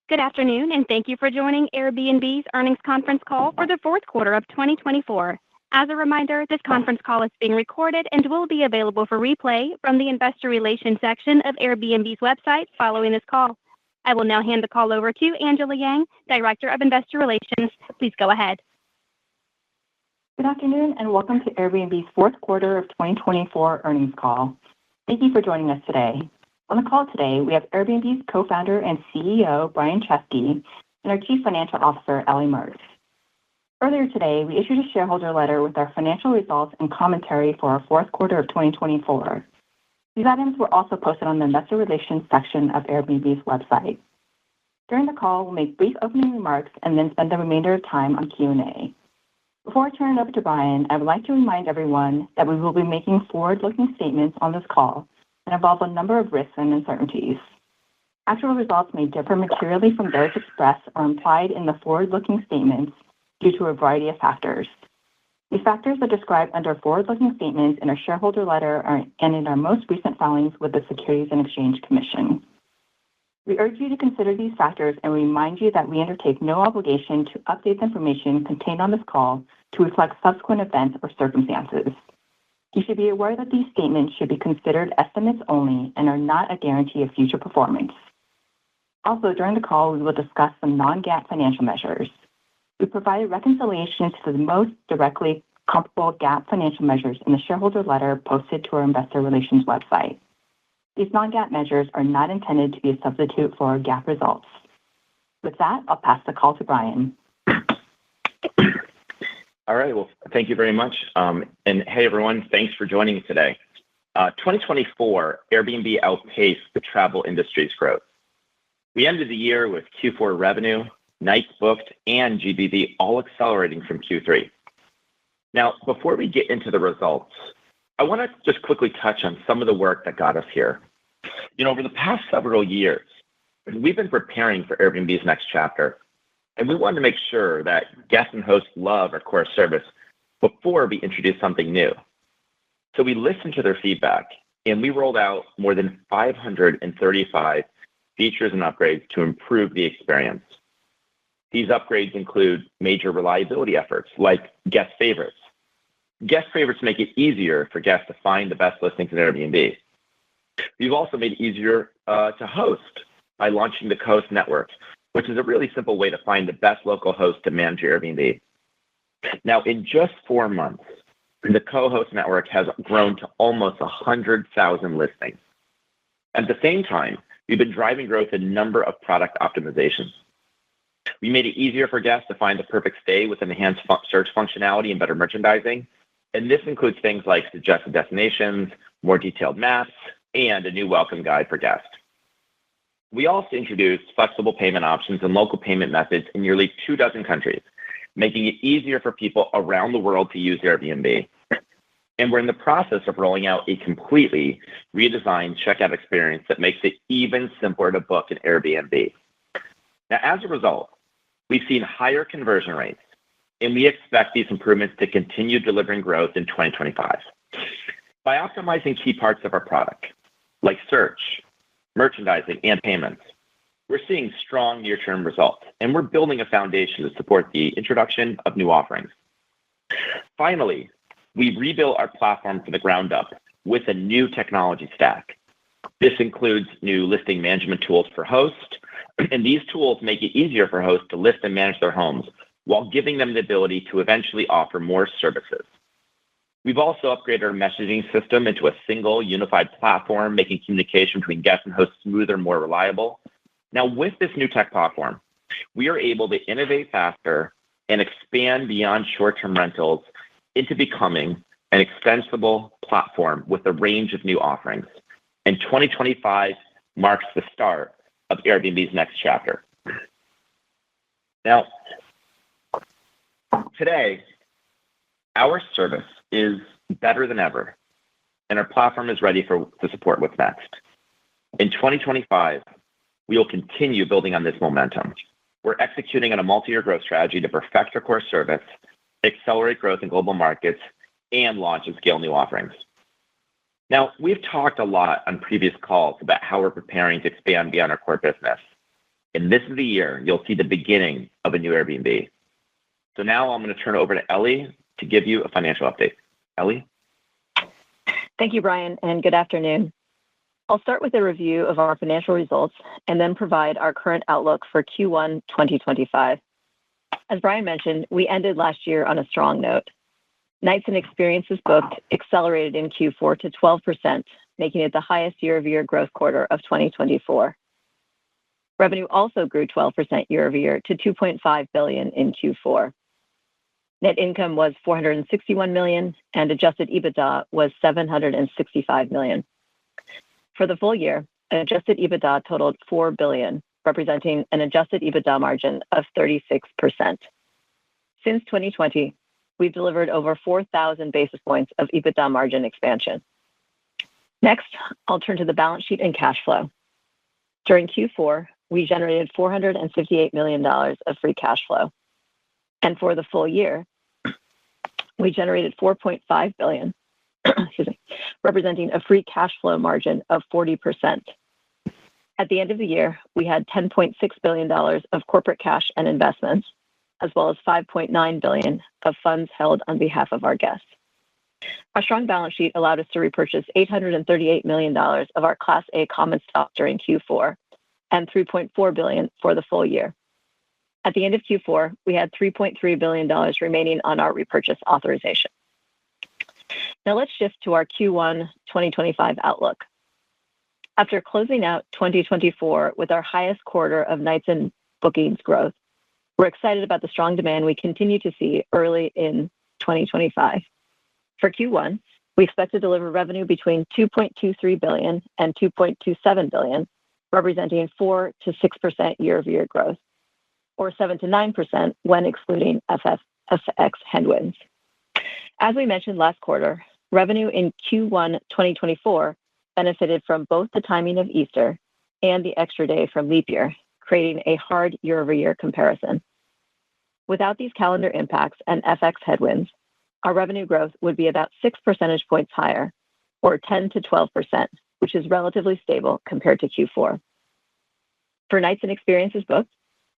Good afternoon, and thank you for joining Airbnb's earnings conference call for the fourth quarter of 2024. As a reminder, this conference call is being recorded and will be available for replay from the Investor Relations section of Airbnb's website following this call. I will now hand the call over to Angela Yang, Director of Investor Relations. Please go ahead. Good afternoon, and welcome to Airbnb's fourth quarter of 2024 earnings call. Thank you for joining us today. On the call today, we have Airbnb's co-founder and CEO, Brian Chesky, and our Chief Financial Officer, Ellie Mertz. Earlier today, we issued a shareholder letter with our financial results and commentary for our fourth quarter of 2024. These items were also posted on the Investor Relations section of Airbnb's website. During the call, we'll make brief opening remarks and then spend the remainder of time on Q&A. Before I turn it over to Brian, I would like to remind everyone that we will be making forward-looking statements on this call and involve a number of risks and uncertainties. Actual results may differ materially from those expressed or implied in the forward-looking statements due to a variety of factors. These factors are described under forward-looking statements in our shareholder letter and in our most recent filings with the Securities and Exchange Commission. We urge you to consider these factors and remind you that we undertake no obligation to update the information contained on this call to reflect subsequent events or circumstances. You should be aware that these statements should be considered estimates only and are not a guarantee of future performance. Also, during the call, we will discuss some non-GAAP financial measures. We provided reconciliations to the most directly comparable GAAP financial measures in the shareholder letter posted to our Investor Relations website. These non-GAAP measures are not intended to be a substitute for our GAAP results. With that, I'll pass the call to Brian. All right. Well, thank you very much. And hey, everyone, thanks for joining today. 2024, Airbnb outpaced the travel industry's growth. We ended the year with Q4 revenue, nights booked, and GBV all accelerating from Q3. Now, before we get into the results, I want to just quickly touch on some of the work that got us here. Over the past several years, we've been preparing for Airbnb's next chapter. And we wanted to make sure that guests and hosts love our core service before we introduce something new. So we listened to their feedback, and we rolled out more than 535 features and upgrades to improve the experience. These upgrades include major reliability efforts like guest favorites. Guest favorites make it easier for guests to find the best listings in Airbnb. We've also made it easier to host by launching the Co-host Network, which is a really simple way to find the best local host to manage your Airbnb. Now, in just 4 months, the Co-host Network has grown to almost 100,000 listings. At the same time, we've been driving growth in a number of product optimizations. We made it easier for guests to find the perfect stay with enhanced search functionality and better merchandising. And this includes things like suggested destinations, more detailed maps, and a new welcome guide for guests. We also introduced flexible payment options and local payment methods in nearly 24 countries, making it easier for people around the world to use Airbnb. And we're in the process of rolling out a completely redesigned checkout experience that makes it even simpler to book an Airbnb. Now, as a result, we've seen higher conversion rates, and we expect these improvements to continue delivering growth in 2025. By optimizing key parts of our product, like search, merchandising, and payments, we're seeing strong near-term results, and we're building a foundation to support the introduction of new offerings. Finally, we rebuilt our platform from the ground up with a new technology stack. This includes new listing management tools for hosts, and these tools make it easier for hosts to list and manage their homes while giving them the ability to eventually offer more services. We've also upgraded our messaging system into a single unified platform, making communication between guests and hosts smoother and more reliable. Now, with this new tech platform, we are able to innovate faster and expand beyond short-term rentals into becoming an extensible platform with a range of new offerings. And 2025 marks the start of Airbnb's next chapter. Now, today, our service is better than ever, and our platform is ready to support what's next. In 2025, we will continue building on this momentum. We're executing on a multi-year growth strategy to perfect our core service, accelerate growth in global markets, and launch and scale new offerings. Now, we've talked a lot on previous calls about how we're preparing to expand beyond our core business. and this is the year you'll see the beginning of a new Airbnb. So now I'm going to turn it over to Ellie to give you a financial update. Ellie? Thank you, Brian, and good afternoon. I'll start with a review of our financial results and then provide our current outlook for Q1 2025. As Brian mentioned, we ended last year on a strong note. Nights and experiences booked accelerated in Q4 to 12%, making it the highest year-over-year growth quarter of 2024. Revenue also grew 12% year-over-year to $2.5 billion in Q4. Net income was $461 million, and adjusted EBITDA was $765 million. For the full year, adjusted EBITDA totaled $4 billion, representing an adjusted EBITDA margin of 36%. Since 2020, we've delivered over 4,000 basis points of EBITDA margin expansion. Next, I'll turn to the balance sheet and cash flow. During Q4, we generated $458 million of free cash flow. And for the full year, we generated $4.5 billion, representing a free cash flow margin of 40%. At the end of the year, we had $10.6 billion of corporate cash and investments, as well as $5.9 billion of funds held on behalf of our guests. Our strong balance sheet allowed us to repurchase $838 million of our Class A common stock during Q4 and $3.4 billion for the full year. At the end of Q4, we had $3.3 billion remaining on our repurchase authorization. Now let's shift to our Q1 2025 outlook. After closing out 2024 with our highest quarter of nights and bookings growth, we're excited about the strong demand we continue to see early in 2025. For Q1, we expect to deliver revenue between $2.23 billion and $2.27 billion, representing 4 to 6% year-over-year growth, or 7 to 9% when excluding FX headwinds. As we mentioned last quarter, revenue in Q1 2024 benefited from both the timing of Easter and the extra day from leap year, creating a hard year-over-year comparison. Without these calendar impacts and FX headwinds, our revenue growth would be about 6 percentage points higher, or 10 to 12%, which is relatively stable compared to Q4. For nights and experiences booked,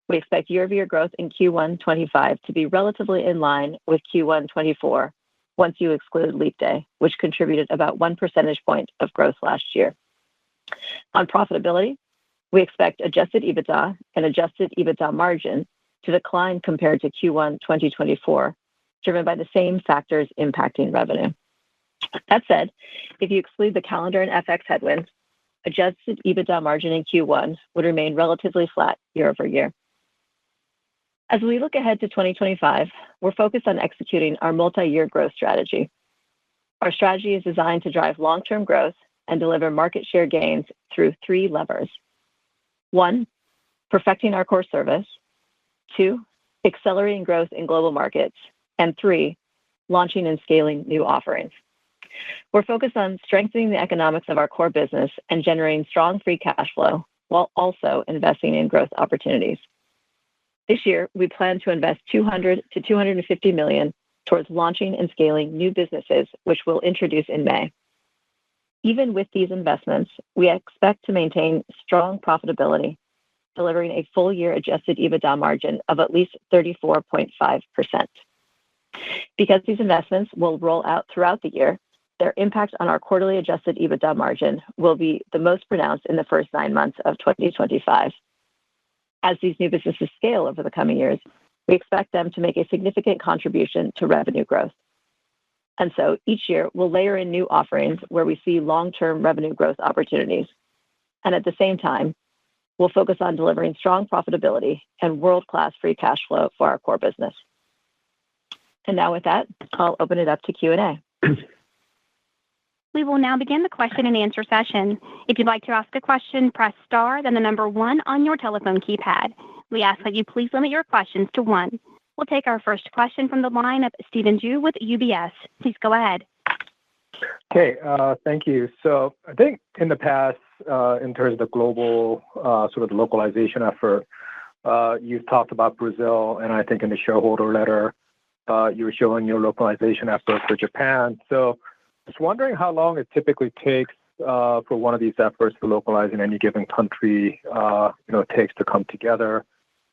we expect year-over-year growth in Q1 25 to be relatively in line with Q1 24 once you exclude leap day, which contributed about 1 percentage point of growth last year. On profitability, we expect adjusted EBITDA and adjusted EBITDA margin to decline compared to Q1 2024, driven by the same factors impacting revenue. That said, if you exclude the calendar and FX headwinds, adjusted EBITDA margin in Q1 would remain relatively flat year-over-year. As we look ahead to 2025, we're focused on executing our multi-year growth strategy. Our strategy is designed to drive long-term growth and deliver market share gains through 3 levers. 1, perfecting our core service. 2, accelerating growth in global markets. And 3, launching and scaling new offerings. We're focused on strengthening the economics of our core business and generating strong free cash flow while also investing in growth opportunities. This year, we plan to invest $200 to $250 million towards launching and scaling new businesses, which we'll introduce in May. Even with these investments, we expect to maintain strong profitability, delivering a full-year adjusted EBITDA margin of at least 34.5%. Because these investments will roll out throughout the year, their impact on our quarterly adjusted EBITDA margin will be the most pronounced in the first 9 months of 2025. As these new businesses scale over the coming years, we expect them to make a significant contribution to revenue growth. And so each year, we'll layer in new offerings where we see long-term revenue growth opportunities. And at the same time, we'll focus on delivering strong profitability and world-class free cash flow for our core business. And now with that, I'll open it up to Q&A. We will now begin the question and answer session. If you'd like to ask a question, press star, then the number 1 on your telephone keypad. We ask that you please limit your questions to 1. We'll take our first question from the line of Stephen Ju with UBS. Please go ahead. Okay, thank you. So I think in the past, in terms of the global sort of localization effort, you've talked about Brazil, and I think in the shareholder letter, you were showing your localization effort for Japan. So just wondering how long it typically takes for one of these efforts to localize in any given country, it takes to come together?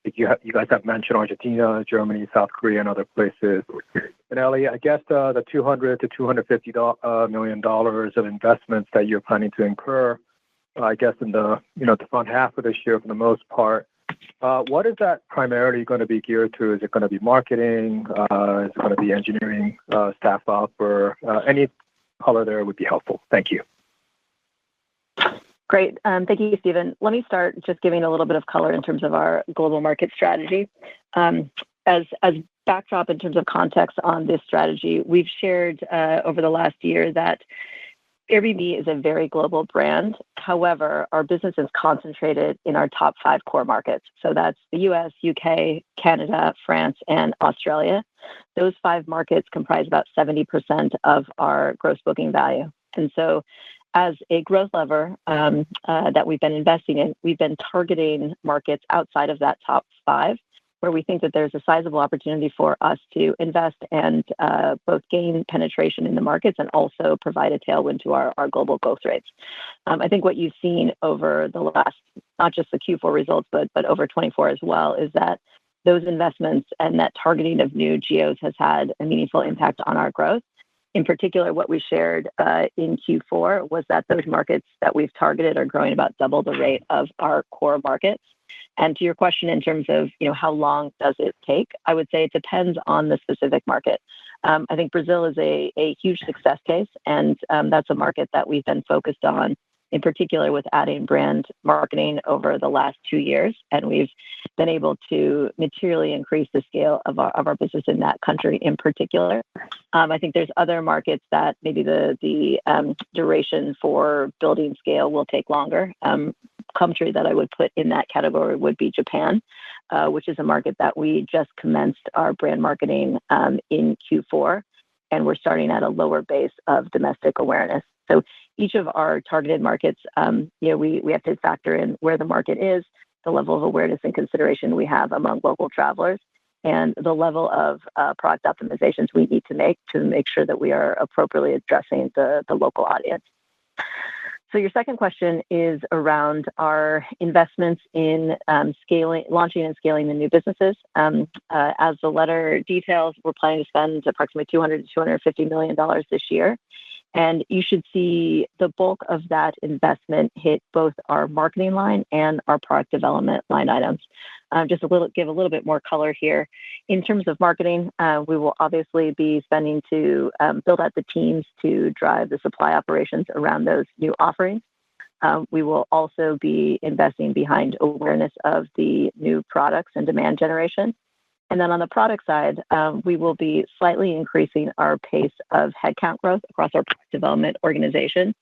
You guys have mentioned Argentina, Germany, South Korea, and other places. And Ellie, I guess the $200 to $250 million of investments that you're planning to incur, I guess in the front half of this year for the most part, what is that primarily going to be geared to? Is it going to be marketing? Is it going to be engineering staff up? Or any color there would be helpful. Thank you. Great. Thank you, Stephen. Let me start just giving a little bit of color in terms of our global market strategy. As backdrop in terms of context on this strategy, we've shared over the last year that Airbnb is a very global brand. However, our business is concentrated in our top 5 core markets. So that's the US, UK, Canada, France, and Australia. Those 5 markets comprise about 70% of our gross booking value. And so as a growth lever that we've been investing in, we've been targeting markets outside of that top 5, where we think that there's a sizable opportunity for us to invest and both gain penetration in the markets and also provide a tailwind to our global growth rates. I think what you've seen over the last, not just the Q4 results, but over 24 as well, is that those investments and that targeting of new geos has had a meaningful impact on our growth. In particular, what we shared in Q4 was that those markets that we've targeted are growing about double the rate of our core markets. And to your question in terms of, how long does it take? I would say it depends on the specific market. I think Brazil is a huge success case, and that's a market that we've been focused on, in particular with adding brand marketing over the last 2 years. And we've been able to materially increase the scale of our business in that country in particular. I think there's other markets that maybe the duration for building scale will take longer. Country that I would put in that category would be Japan, which is a market that we just commenced our brand marketing in Q4, and we're starting at a lower base of domestic awareness. So each of our targeted markets, we have to factor in where the market is, the level of awareness and consideration we have among local travelers, and the level of product optimizations we need to make sure that we are appropriately addressing the local audience. So your second question is around our investments in launching and scaling the new businesses. As the letter details, we're planning to spend approximately $200 to $250 million this year. And you should see the bulk of that investment hit both our marketing line and our product development line items. Give a little bit more color here. In terms of marketing, we will obviously be spending to build out the teams to drive the supply operations around those new offerings. We will also be investing behind awareness of the new products and demand generation. And then on the product side, we will be slightly increasing our pace of headcount growth across our product development organization,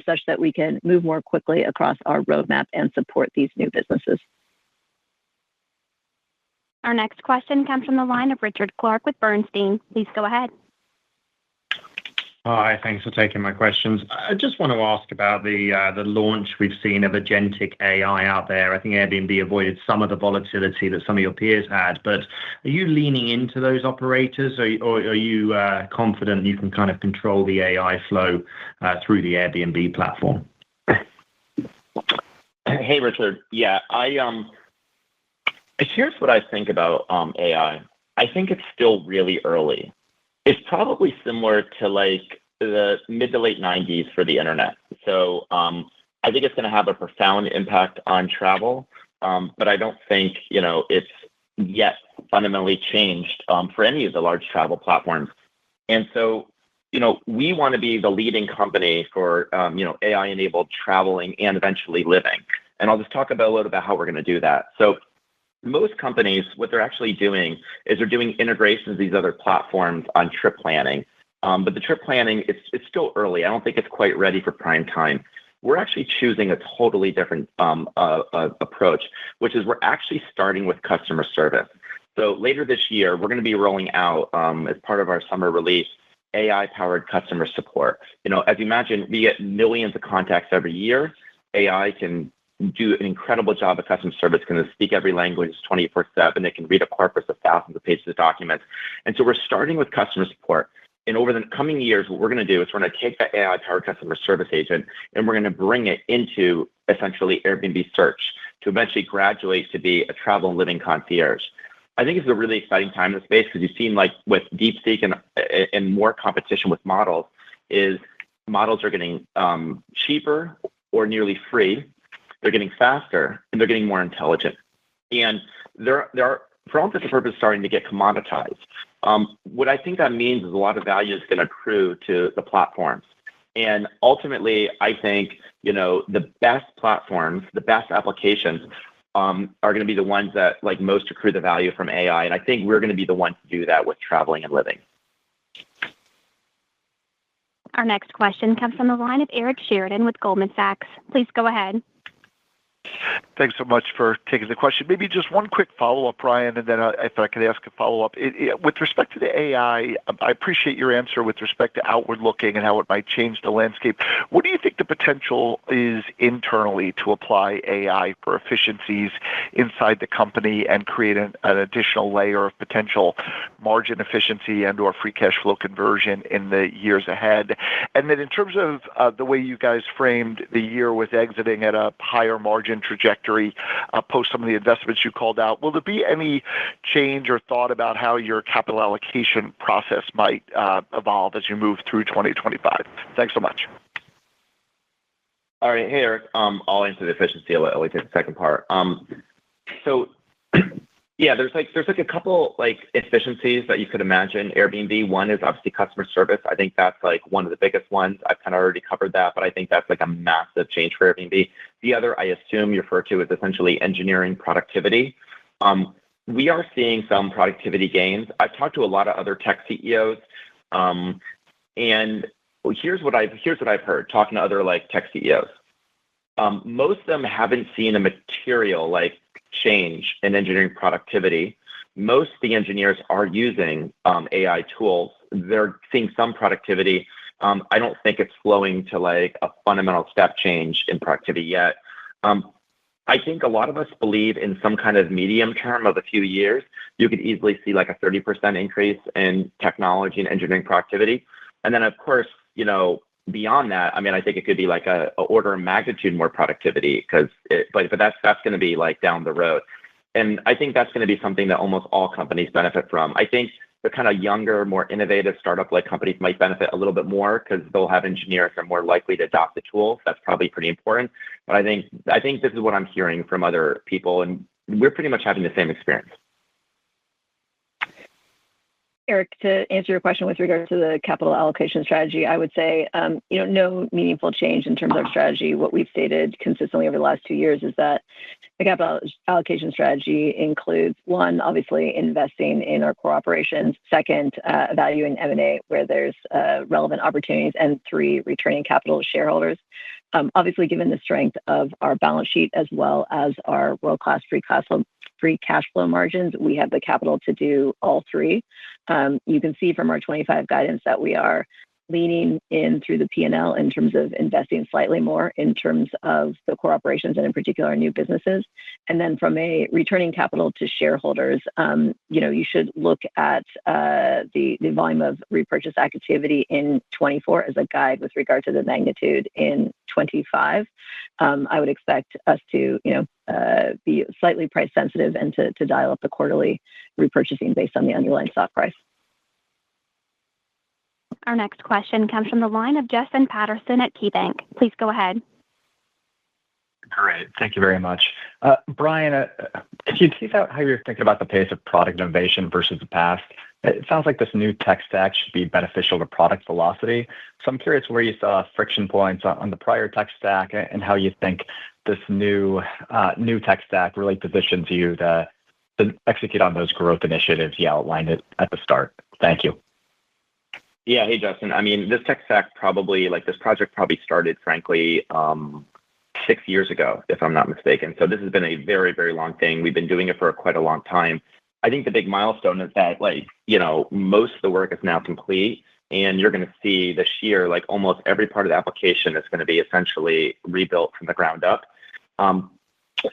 such that we can move more quickly across our roadmap and support these new businesses. Our next question comes from the line of Richard Clark with Bernstein. Please go ahead. Hi, thanks for taking my questions. I just want to ask about the launch we've seen of agentic AI out there. I think Airbnb avoided some of the volatility that some of your peers had, but are you leaning into those operators, or are you confident you can kind of control the AI flow through the Airbnb platform? Hey, Richard. Yeah, here's what I think about AI. I think it's still really early. It's probably similar to like the mid to late 90s for the internet. So I think it's going to have a profound impact on travel, but I don't think, it's yet fundamentally changed for any of the large travel platforms. And so, we want to be the leading company for, AI-enabled traveling and eventually living. And I'll just talk a little about how we're going to do that. So most companies, what they're actually doing is they're doing integrations of these other platforms on trip planning. But the trip planning, it's still early. I don't think it's quite ready for prime time. We're actually choosing a totally different approach, which is we're actually starting with customer service. So later this year, we're going to be rolling out, as part of our summer release, AI-powered customer support. As you imagine, we get millions of contacts every year. AI can do an incredible job of customer service, can speak every language 24/7. It can read a corpus of thousands of pages of documents. And so we're starting with customer support. And over the coming years, what we're going to do is we're going to take that AI-powered customer service agent and we're going to bring it into essentially Airbnb search to eventually graduate to be a travel and living concierge. I think it's a really exciting time in the space because you've seen like with DeepSeek and more competition with models is models are getting cheaper or nearly free. They're getting faster and they're getting more intelligent. And they're for all intents and purposes starting to get commoditized. What I think that means is a lot of value is going to accrue to the platforms. And ultimately, I think, the best platforms, the best applications are going to be the ones that like most accrue the value from AI. And I think we're going to be the ones to do that with traveling and living. Our next question comes from the line of Eric Sheridan with Goldman Sachs. Please go ahead. Thanks so much for taking the question. Maybe just one quick follow-up, Brian, and then if I could ask a follow-up. With respect to the AI, I appreciate your answer with respect to outward looking and how it might change the landscape. What do you think the potential is internally to apply AI for efficiencies inside the company and create an additional layer of potential margin efficiency and or free cash flow conversion in the years ahead? And then in terms of the way you guys framed the year with exiting at a higher margin trajectory post some of the investments you called out, will there be any change or thought about how your capital allocation process might evolve as you move through 2025? Thanks so much. All right. Hey, Eric. I'll answer the efficiency. I'll take the second part. So yeah, there's a couple like efficiencies that you could imagine. Airbnb, one is obviously customer service. I think that's like one of the biggest ones. I've kind of already covered that, but I think that's like a massive change for Airbnb. The other, I assume you refer to, is essentially engineering productivity. We are seeing some productivity gains. I've talked to a lot of other tech CEOs, and here's what I've heard talking to other like tech CEOs. Most of them haven't seen a material like change in engineering productivity. Most of the engineers are using AI tools. They're seeing some productivity. I don't think it's flowing to like a fundamental step change in productivity yet. I think a lot of us believe in some kind of medium term of a few years, you could easily see like a 30% increase in technology and engineering productivity. And then of course, beyond that, I mean, I think it could be like a order of magnitude more productivity but that's going to be like down the road. And I think that's going to be something that almost all companies benefit from. I think the kind of younger, more innovative startup like companies might benefit a little bit more because they'll have engineers that are more likely to adopt the tools. That's probably pretty important. But I think this is what I'm hearing from other people, and we're pretty much having the same experience. Eric, to answer your question with regard to the capital allocation strategy, I would say, no meaningful change in terms of strategy. What we've stated consistently over the last 2 years is that the capital allocation strategy includes, one, obviously investing in our core operations, second, evaluating M&A where there's relevant opportunities, and three, returning capital to shareholders. Obviously, given the strength of our balance sheet as well as our world-class free cash flow margins, we have the capital to do all three. You can see from our 25 guidance that we are leaning in through the P&L in terms of investing slightly more in terms of the core operations and in particular our new businesses. And then from a returning capital to shareholders, you should look at the volume of repurchase activity in 24 as a guide with regard to the magnitude in 25. I would expect us to, be slightly price sensitive and to dial up the quarterly repurchasing based on the underlying stock price. Our next question comes from the line of Justin Patterson at KeyBanc. Please go ahead. Great. Thank you very much. Brian, could you tease out how you're thinking about the pace of product innovation versus the past? It sounds like this new tech stack should be beneficial to product velocity. So I'm curious where you saw friction points on the prior tech stack and how you think this new tech stack really positions you to execute on those growth initiatives you outlined at the start. Thank you. Yeah. Hey, Justin. I mean, this tech stack this project probably started, frankly, 6 years ago, if I'm not mistaken. So this has been a very, very long thing. We've been doing it for quite a long time. I think the big milestone is that, most of the work is now complete, and you're going to see this year, almost every part of the application is going to be essentially rebuilt from the ground up.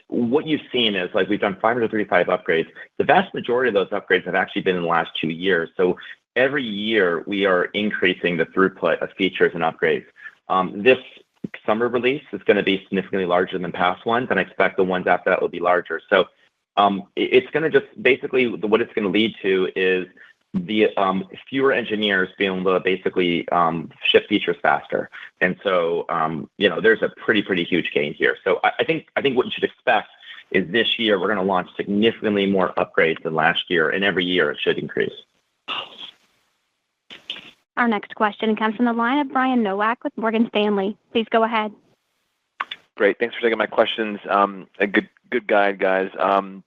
What you've seen is we've done 535 upgrades. The vast majority of those upgrades have actually been in the last 2 years. So every year we are increasing the throughput of features and upgrades. This summer release is going to be significantly larger than past ones, and I expect the ones after that will be larger. So it's going to just basically what it's going to lead to is the fewer engineers being able to basically ship features faster. And so there's a pretty huge gain here. So I think what you should expect is this year we're going to launch significantly more upgrades than last year, and every year it should increase. Our next question comes from the line of Brian Nowak with Morgan Stanley. Please go ahead. Great. Thanks for taking my questions. A good guide, guys.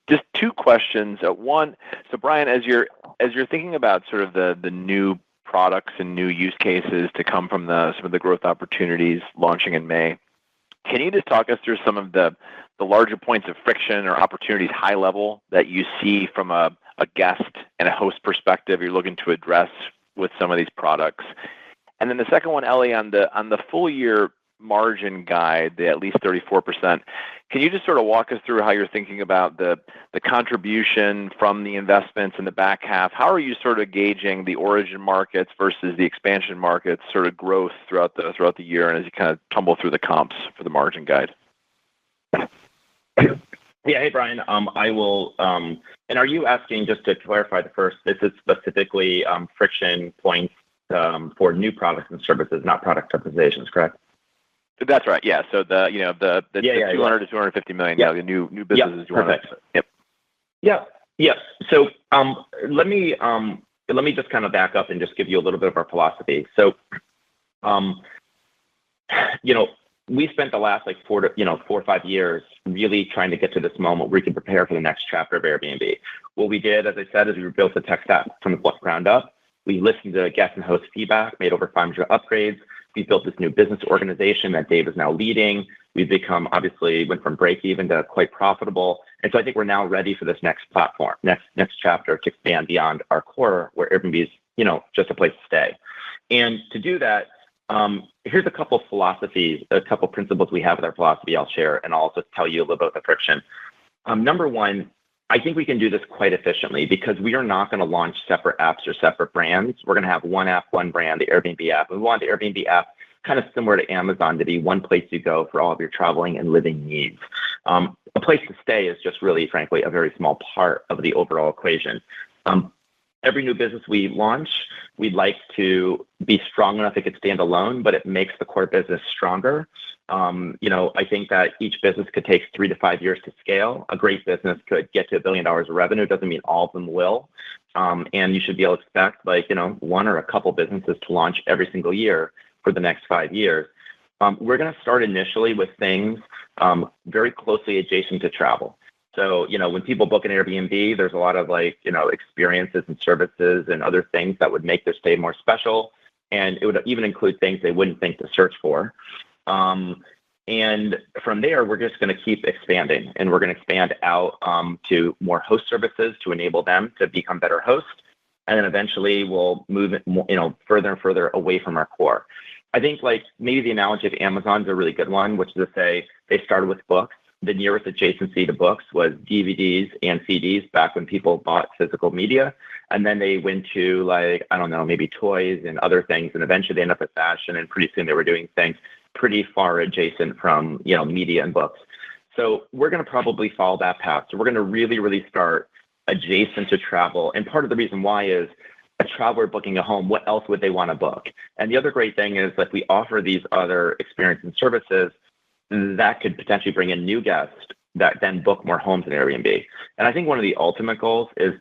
Just two questions. One, so Brian, as you're thinking about sort of the new products and new use cases to come from some of the growth opportunities launching in May, can you just talk us through some of the larger points of friction or opportunities high level that you see from a guest and a host perspective you're looking to address with some of these products? And then the second one, Ellie, on the full year margin guide, the at least 34%, can you just sort of walk us through how you're thinking about the contribution from the investments in the back half? How are you sort of gauging the origin markets versus the expansion markets sort of growth throughout the year, and as you kind of tumble through the comps for the margin guide? Yeah. Hey, Brian. I will. And are you asking, just to clarify the first, this is specifically friction points for new products and services, not product optimizations, correct? That's right. Yeah. So the 200 to 250 million. Yeah. The new businesses. Yeah, perfect. Yep. Yeah. So let me just kind of back up and just give you a little bit of our philosophy. So, we spent the last 4 or 5 years really trying to get to this moment where we can prepare for the next chapter of Airbnb. What we did, as I said, is we built the tech stack from the ground up. We listened to guest and host feedback, made over 500 upgrades. We built this new business organization that Dave is now leading. We've become, obviously, went from break even to quite profitable. And so I think we're now ready for this next platform, next chapter to expand beyond our core, where Airbnb is, just a place to stay. And to do that, here's a couple of philosophies, a couple of principles we have with our philosophy I'll share, and I'll also tell you a little about the friction. Number one, I think we can do this quite efficiently because we are not going to launch separate apps or separate brands. We're going to have one app, one brand, the Airbnb app. And we want the Airbnb app kind of similar to Amazon to be one place you go for all of your traveling and living needs. A place to stay is just really, frankly, a very small part of the overall equation. Every new business we launch, we'd like to be strong enough it could stand alone, but it makes the core business stronger. I think that each business could take 3 to 5 years to scale. A great business could get to $1 billion of revenue. Doesn't mean all of them will. And you should be able to expect one or a couple businesses to launch every single year for the next 5 years. We're going to start initially with things very closely adjacent to travel. So, when people book an Airbnb, there's a lot of experiences and services and other things that would make their stay more special. And it would even include things they wouldn't think to search for. And from there, we're just going to keep expanding, and we're going to expand out to more host services to enable them to become better hosts. And then eventually we'll move it further and further away from our core. I think maybe the analogy of Amazon is a really good one, which is to say they started with books. The nearest adjacency to books was DVDs and CDs back when people bought physical media. And then they went to maybe toys and other things. And eventually they ended up with fashion. And pretty soon they were doing things pretty far adjacent from, media and books. So we're going to probably follow that path. So we're going to really, really start adjacent to travel. And part of the reason why is a traveler booking a home, what else would they want to book? And the other great thing is we offer these other experiences and services that could potentially bring in new guests that then book more homes in Airbnb. And I think one of the ultimate goals is,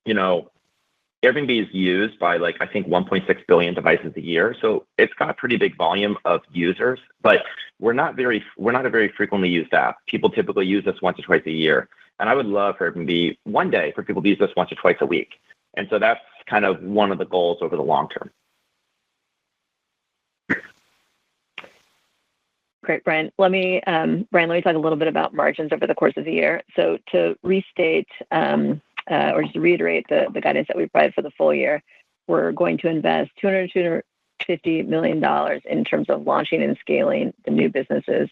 Airbnb is used by I think 1.6 billion devices a year. So it's got a pretty big volume of users, but we're not a very frequently used app. People typically use us once or twice a year. And I would love for Airbnb one day for people to use us once or twice a week. And so that's kind of one of the goals over the long term. Great, Brian. Let me talk a little bit about margins over the course of the year. So to restate or just to reiterate the guidance that we provided for the full year, we're going to invest $250 million in terms of launching and scaling the new businesses.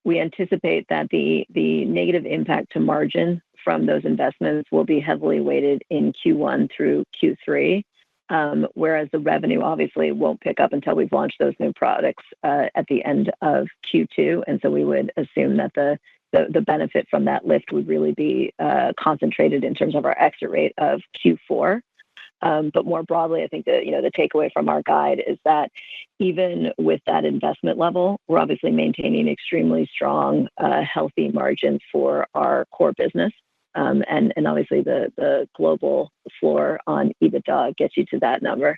We anticipate that the negative impact to margin from those investments will be heavily weighted in Q1 through Q3. whereas the revenue obviously won't pick up until we've launched those new products at the end of Q2. And so we would assume that the benefit from that lift would really be concentrated in terms of our exit rate of Q4. But more broadly, I think that the takeaway from our guide is that even with that investment level, we're obviously maintaining extremely strong, healthy margins for our core business. And obviously the global floor on EBITDA gets you to that number.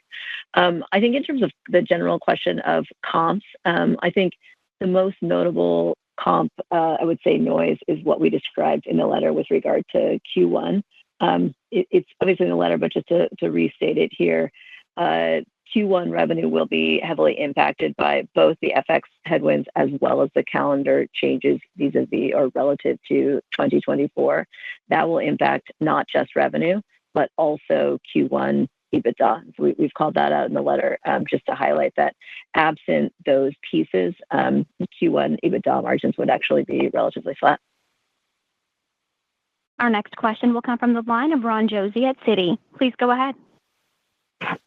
I think in terms of the general question of comps, I think the most notable comp, I would say noise, is what we described in the letter with regard to Q1. It's obviously in the letter, but just to restate it here, Q1 revenue will be heavily impacted by both the FX headwinds as well as the calendar changes vis-a-vis or relative to 2024. That will impact not just revenue, but also Q1 EBITDA. So we've called that out in the letter just to highlight that absent those pieces, Q1 EBITDA margins would actually be relatively flat. Our next question will come from the line of Ron Josey at Citi. Please go ahead.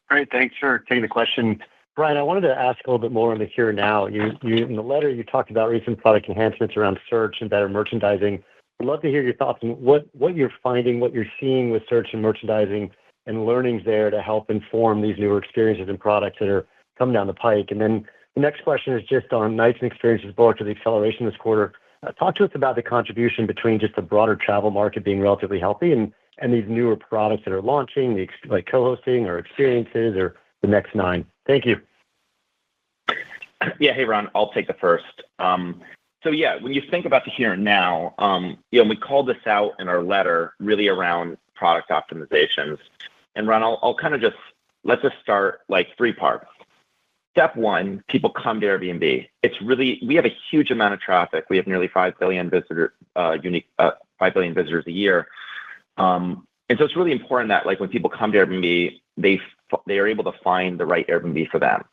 Great. Thanks for taking the question. Brian, I wanted to ask a little bit more on the here and now. You in the letter, you talked about recent product enhancements around search and better merchandising. I'd love to hear your thoughts on what you're finding, what you're seeing with search and merchandising and learnings there to help inform these newer experiences and products that are coming down the pike. And then the next question is just on nights and experiences booked to the acceleration this quarter. Talk to us about the contribution between just the broader travel market being relatively healthy and these newer products that are launching, like co-hosting or experiences or the next 9. Thank you. Yeah, hey, Ron, I'll take the first. So yeah, when you think about the here and now, we called this out in our letter really around product optimizations. And Ron, I'll kind of let's just start like 3 parts. Step 1, people come to Airbnb. We have a huge amount of traffic. We have nearly 5 billion visitors, 5 billion visitors a year. And so it's really important that like when people come to Airbnb, they are able to find the right Airbnb for them.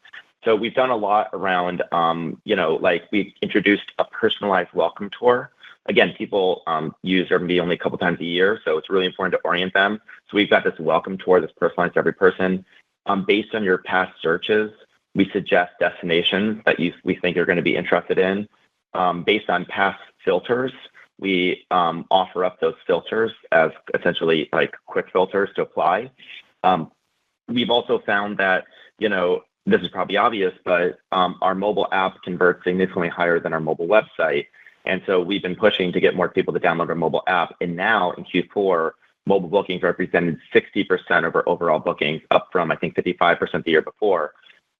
So we've done a lot around, like we've introduced a personalized welcome tour. Again, people use Airbnb only a couple times a year, so it's really important to orient them. So we've got this welcome tour that's personalized to every person. Based on your past searches, we suggest destinations that we think you're going to be interested in. Based on past filters, we offer up those filters as essentially like quick filters to apply. We've also found that, this is probably obvious, but our mobile app converts significantly higher than our mobile website. And so we've been pushing to get more people to download our mobile app. And now in Q4, mobile bookings represented 60% of our overall bookings, up from, I think, 55% the year before.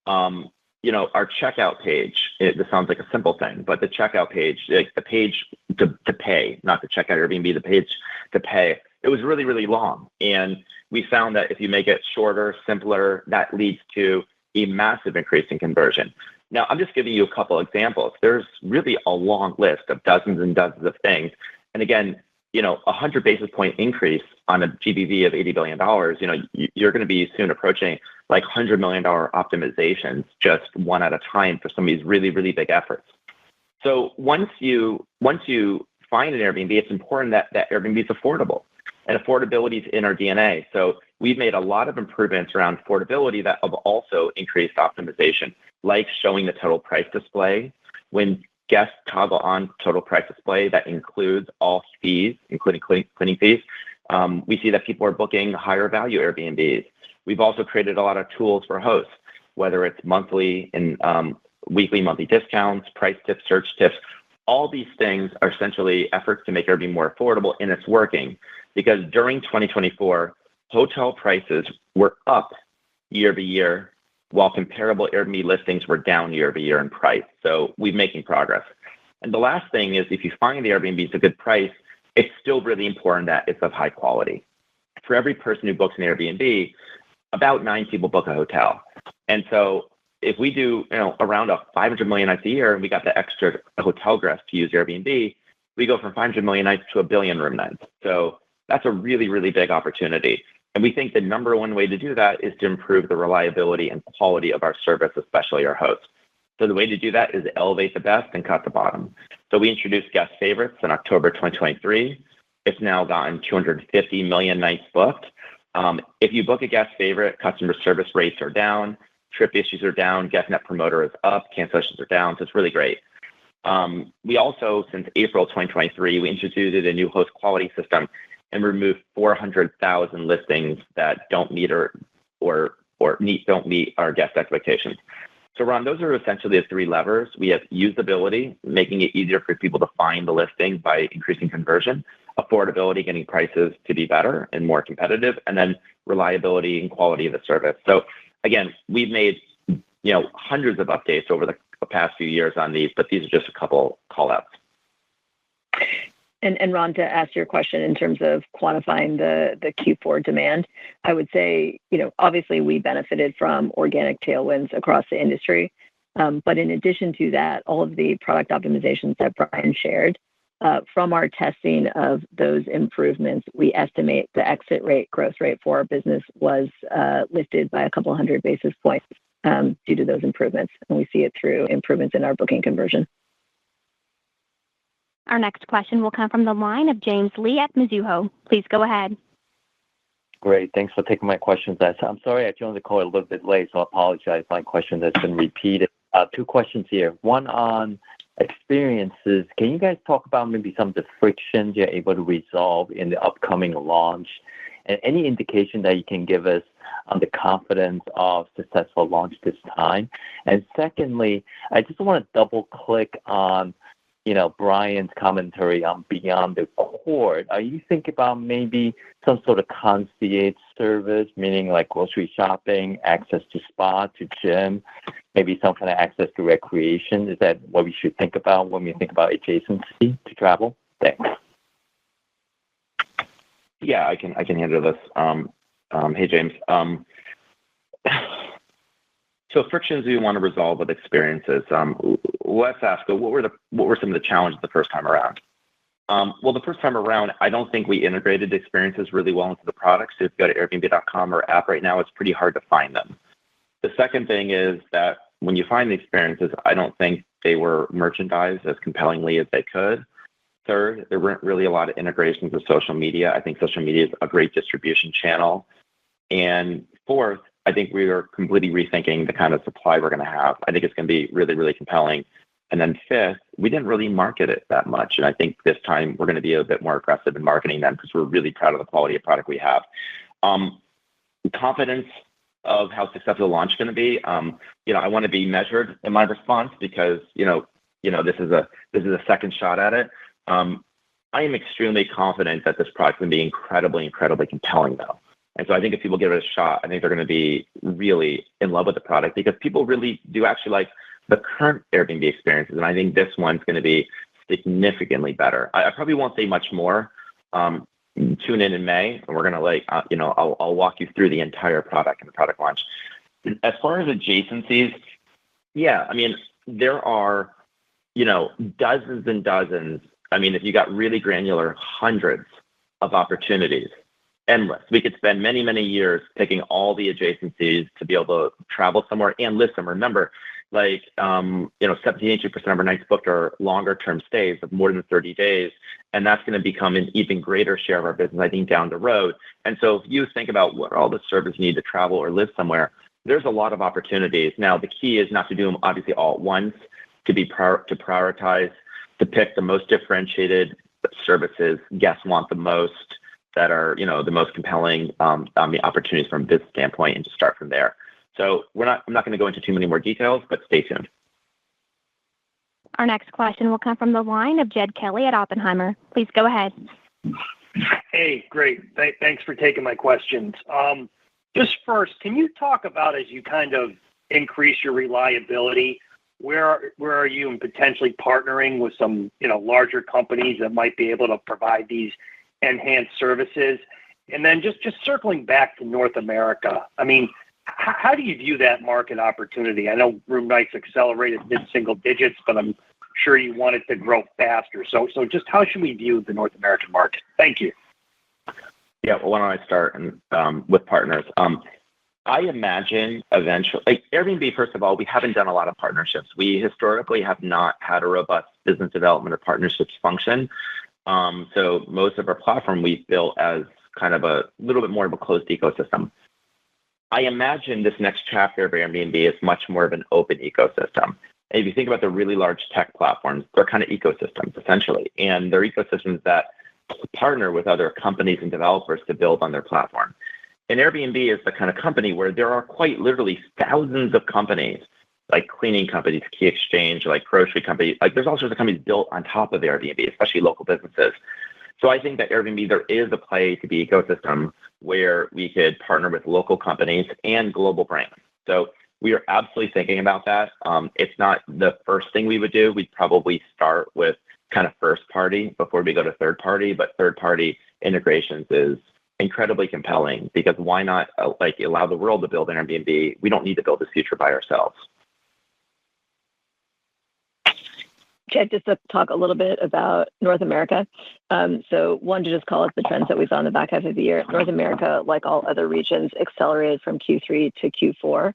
Our checkout page, this sounds like a simple thing, but the checkout page, like the page to pay, not to check out Airbnb, the page to pay, it was really, really long. And we found that if you make it shorter, simpler, that leads to a massive increase in conversion. Now, I'm just giving you a couple examples. There's really a long list of dozens and dozens of things. And again, 100 basis point increase on a GBV of $80 billion, you're going to be soon approaching like $100 million optimizations just one at a time for some of these really, really big efforts. So once you find an Airbnb, it's important that Airbnb is affordable. And affordability is in our DNA. So we've made a lot of improvements around affordability that have also increased optimization, like showing the total price display. When guests toggle on total price display, that includes all fees, including cleaning fees. We see that people are booking higher value Airbnbs. We've also created a lot of tools for hosts, whether it's monthly and weekly, monthly discounts, price tips, search tips. All these things are essentially efforts to make Airbnb more affordable, and it's working because during 2024, hotel prices were up year over year, while comparable Airbnb listings were down year over year in price. So we're making progress. And the last thing is if you find the Airbnb is a good price, it's still really important that it's of high quality. For every person who books an Airbnb, about 9 people book a hotel. And so if we do around 500 million nights a year and we got the extra hotel guests to use Airbnb, we go from 500 million nights to 1 billion room nights. So that's a really, really big opportunity. And we think the number one way to do that is to improve the reliability and quality of our service, especially our hosts. So the way to do that is elevate the best and cut the bottom. So we introduced guest favorites in October 2023. It's now gotten 250 million nights booked. If you book a guest favorite, customer service rates are down, trip issues are down, guest net promoter is up, cancellations are down. So it's really great. We also, since April 2023, we introduced a new host quality system and removed 400,000 listings that don't meet don't meet our guest expectations. So Ron, those are essentially the three levers. We have usability, making it easier for people to find the listing by increasing conversion, affordability, getting prices to be better and more competitive, and then reliability and quality of the service. So again, we've made hundreds of updates over the past few years on these, but these are just a couple call outs. And Ron, to ask your question in terms of quantifying the Q4 demand, I would say, obviously we benefited from organic tailwinds across the industry. But in addition to that, all of the product optimizations that Brian shared, from our testing of those improvements, we estimate the exit rate, growth rate for our business was lifted by a couple hundred basis points due to those improvements. And we see it through improvements in our booking conversion. Our next question will come from the line of James Lee at Mizuho. Please go ahead. Great. Thanks for taking my questions. I'm sorry I joined the call a little bit late, so I apologize if my question has been repeated. Two questions here. One on experiences. Can you guys talk about maybe some of the frictions you're able to resolve in the upcoming launch? And any indication that you can give us on the confidence of successful launch this time? And secondly, I just want to double click on Brian's commentary on beyond the court. Are you thinking about maybe some sort of concierge service, meaning like grocery shopping, access to spa, to gym, maybe some kind of access to recreation? Is that what we should think about when we think about adjacency to travel? Thanks. Yeah, I can handle this. Hey, James. So frictions we want to resolve with experiences. Let's ask, what were some of the challenges the first time around? Well, the first time around, I don't think we integrated experiences really well into the product. So if you go to Airbnb.com or app right now, it's pretty hard to find them. The second thing is that when you find the experiences, I don't think they were merchandised as compellingly as they could. Third, there weren't really a lot of integrations with social media. I think social media is a great distribution channel. And fourth, I think we are completely rethinking the kind of supply we're going to have. I think it's going to be really, really compelling. And then fifth, we didn't really market it that much. And I think this time we're going to be a bit more aggressive in marketing them because we're really proud of the quality of product we have. Confidence of how successful the launch is going to be. I want to be measured in my response because, this is a second shot at it. I am extremely confident that this product is going to be incredibly, incredibly compelling though. And so I think if people give it a shot, I think they're going to be really in love with the product because people really do actually like the current Airbnb experiences. And I think this one's going to be significantly better. I probably won't say much more. Tune in May, and we're going to I'll walk you through the entire product and the product launch. As far as adjacencies, yeah, I mean, there are, dozens and dozens. I mean, if you got really granular, hundreds of opportunities. Endless. We could spend many, many years picking all the adjacencies to be able to travel somewhere and list them. Remember, 78% of our nights booked are longer term stays of more than 30 days. And that's going to become an even greater share of our business, I think, down the road. And so if you think about what all the service you need to travel or live somewhere, there's a lot of opportunities. Now, the key is not to do them obviously all at once, to prioritize, to pick the most differentiated services guests want the most, that are, the most compelling the opportunities from a business standpoint, and to start from there. So I'm not going to go into too many more details, but stay tuned. Our next question will come from the line of Jed Kelly at Oppenheimer. Please go ahead. Hey, great. Thanks for taking my questions. Just first, can you talk about, as you kind of increase your reliability, where are you in potentially partnering with some, larger companies that might be able to provide these enhanced services? And then just circling back to North America, I mean, how do you view that market opportunity? I know room nights accelerated mid-single digits, but I'm sure you want it to grow faster. So just how should we view the North American market? Thank you. Yeah, well, why don't I start with partners? I imagine eventually, Airbnb, first of all, we haven't done a lot of partnerships. We historically have not had a robust business development or partnerships function. So most of our platform we've built as kind of a little bit more of a closed ecosystem. I imagine this next chapter of Airbnb is much more of an open ecosystem. And if you think about the really large tech platforms, they're kind of ecosystems essentially, and they're ecosystems that partner with other companies and developers to build on their platform. And Airbnb is the kind of company where there are quite literally thousands of companies, like cleaning companies, key exchange, like grocery companies, like there's all sorts of companies built on top of Airbnb, especially local businesses. So I think that Airbnb, there is a play to be ecosystem where we could partner with local companies and global brands. So we are absolutely thinking about that. It's not the first thing we would do. We'd probably start with kind of first party before we go to third party, but third party integrations is incredibly compelling because why not allow the world to build an Airbnb? We don't need to build this future by ourselves. Chad, just to talk a little bit about North America. So one, to just call it the trends that we saw in the back half of the year. North America, like all other regions, accelerated from Q3 to Q4.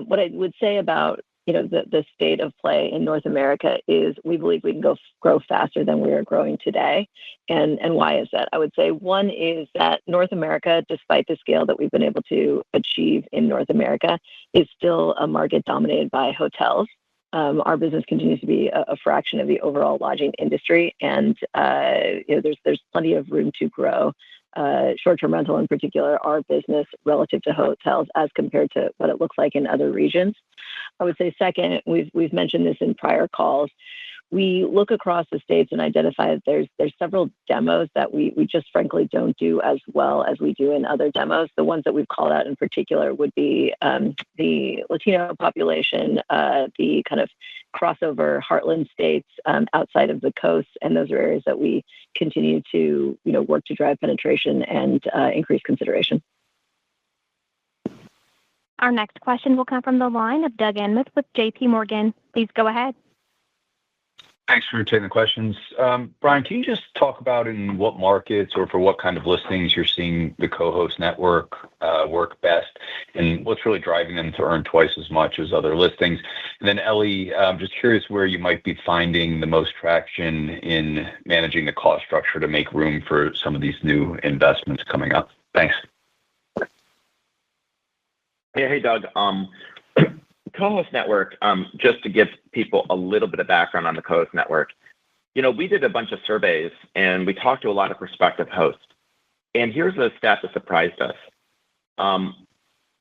What I would say about the state of play in North America is we believe we can grow faster than we are growing today. And why is that? I would say one is that North America, despite the scale that we've been able to achieve in North America, is still a market dominated by hotels. Our business continues to be a fraction of the overall lodging industry, and there's plenty of room to grow. Short-term rental, in particular, our business relative to hotels as compared to what it looks like in other regions. I would say second, we've mentioned this in prior calls. We look across the states and identify that there's several demos that we just frankly don't do as well as we do in other demos. The ones that we've called out in particular would be the Latino population, the kind of crossover heartland states outside of the coast, and those are areas that we continue to work to drive penetration and increase consideration. Our next question will come from the line of Doug Anmuth with JP Morgan. Please go ahead. Thanks for taking the questions. Brian, can you just talk about in what markets or for what kind of listings you're seeing the co-host network work best and what's really driving them to earn twice as much as other listings? And then Ellie, I'm just curious where you might be finding the most traction in managing the cost structure to make room for some of these new investments coming up. Thanks. Hey, Doug. Co-host network, just to give people a little bit of background on the co-host network. We did a bunch of surveys and we talked to a lot of prospective hosts. And here's a stat that surprised us.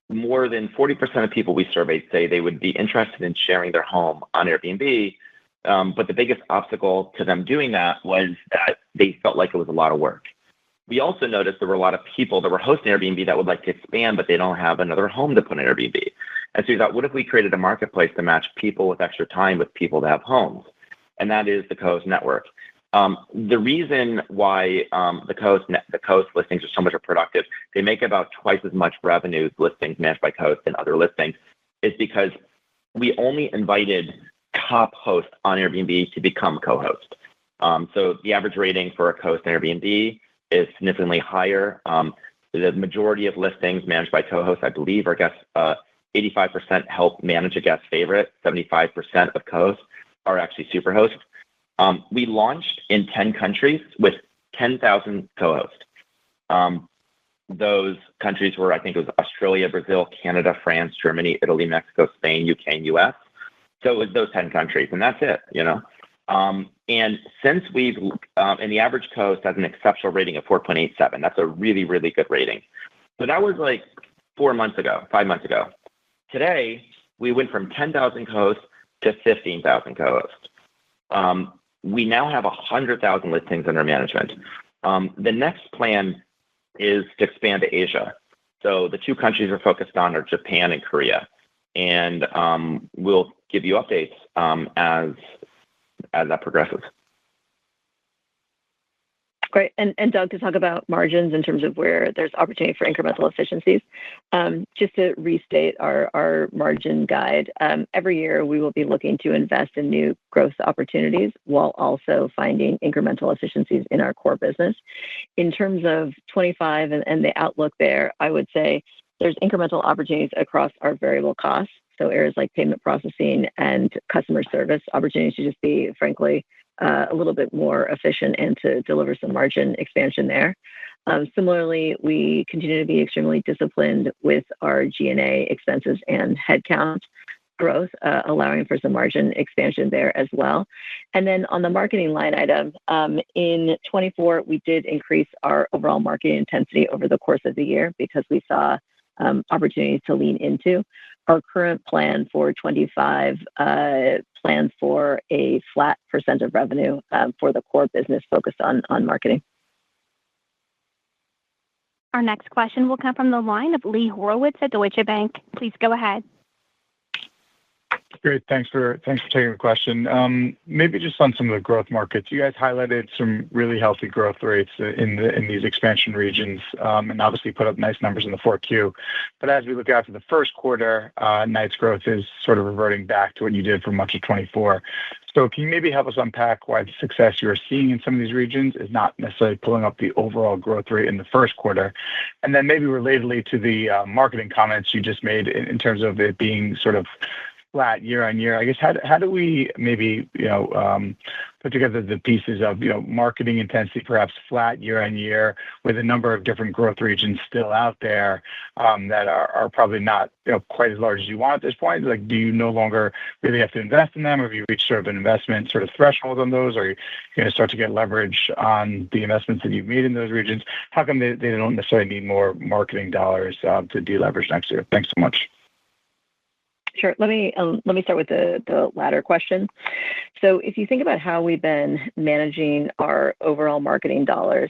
More than 40% of people we surveyed say they would be interested in sharing their home on Airbnb. But the biggest obstacle to them doing that was that they felt like it was a lot of work. We also noticed there were a lot of people that were hosting Airbnb that would like to expand, but they don't have another home to put on Airbnb. And so we thought, what if we created a marketplace to match people with extra time with people that have homes? And that is the co-host network. The reason why the co-host listings are so much more productive, they make about twice as much revenue listings managed by co-hosts than other listings, is because we only invited top hosts on Airbnb to become co-host. So the average rating for a co-host on Airbnb is significantly higher. The majority of listings managed by co-hosts, I believe, are guest 85% help manage a guest favorite. 75% of co-hosts are actually superhosts. We launched in 10 countries with 10,000 co-hosts. Those countries were, I think it was Australia, Brazil, Canada, France, Germany, Italy, Mexico, Spain, UK, and US. So it was those 10 countries, and that's it, And since and the average co-host has an exceptional rating of 4.87. That's a really, really good rating. So that was like 5 months ago. Today, we went from 10,000 co-hosts to 15,000 co-hosts. We now have 100,000 listings under management. The next plan is to expand to Asia. So the two countries we're focused on are Japan and Korea. And we'll give you updates as that progresses. Great. And Doug, to talk about margins in terms of where there's opportunity for incremental efficiencies, just to restate our margin guide, every year we will be looking to invest in new growth opportunities while also finding incremental efficiencies in our core business. In terms of 25 and the outlook there, I would say there's incremental opportunities across our variable costs. So areas like payment processing and customer service opportunities to just be, frankly, a little bit more efficient and to deliver some margin expansion there. Similarly, we continue to be extremely disciplined with our G&A expenses and headcount growth, allowing for some margin expansion there as well. And then on the marketing line item, in 24, we did increase our overall marketing intensity over the course of the year because we saw opportunities to lean into. Our current plan for 25 plans for a flat % of revenue for the core business focused on marketing. Our next question will come from the line of Lee Horowitz at Deutsche Bank. Please go ahead. Great. Thanks for taking the question. Maybe just on some of the growth markets. You guys highlighted some really healthy growth rates in these expansion regions, and obviously put up nice numbers in the 4Q. But as we look out to the first quarter, nights growth is sort of reverting back to what you did for much of 24. So can you maybe help us unpack why the success you're seeing in some of these regions is not necessarily pulling up the overall growth rate in the first quarter? And then maybe relatedly to the marketing comments you just made in terms of it being sort of flat year on year. I guess how do we maybe put together the pieces of marketing intensity perhaps flat year on year with a number of different growth regions still out there that are probably not quite as large as you want at this point? Like, do you no longer really have to invest in them, or have you reached sort of an investment sort of threshold on those? Or are you going to start to get leverage on the investments that you've made in those regions? How come they don't necessarily need more marketing dollars to deleverage next year? Thanks so much. Sure. Let me start with the latter question. So if you think about how we've been managing our overall marketing dollars,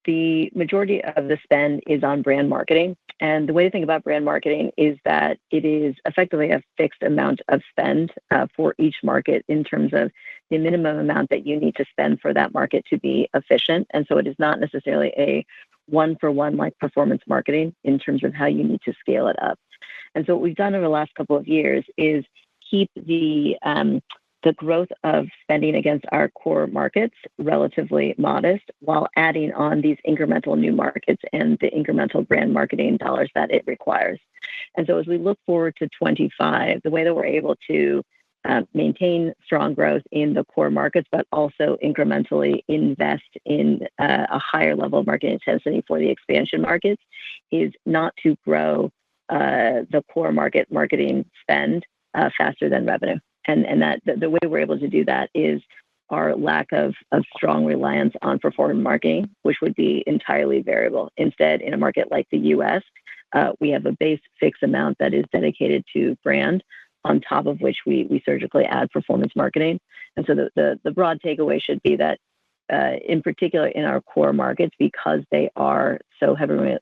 the majority of the spend is on brand marketing. And the way to think about brand marketing is that it is effectively a fixed amount of spend for each market in terms of the minimum amount that you need to spend for that market to be efficient. And so it is not necessarily a one-for-one like performance marketing in terms of how you need to scale it up. And so what we've done over the last couple of years is keep the growth of spending against our core markets relatively modest while adding on these incremental new markets and the incremental brand marketing dollars that it requires. And so as we look forward to 25, the way that we're able to maintain strong growth in the core markets, but also incrementally invest in a higher level of marketing intensity for the expansion markets is not to grow the core market marketing spend faster than revenue. And that the way we're able to do that is our lack of strong reliance on performance marketing, which would be entirely variable. Instead, in a market like the US, we have a base fixed amount that is dedicated to brand, on top of which we surgically add performance marketing. And so the broad takeaway should be that in particular in our core markets, because they are so heavily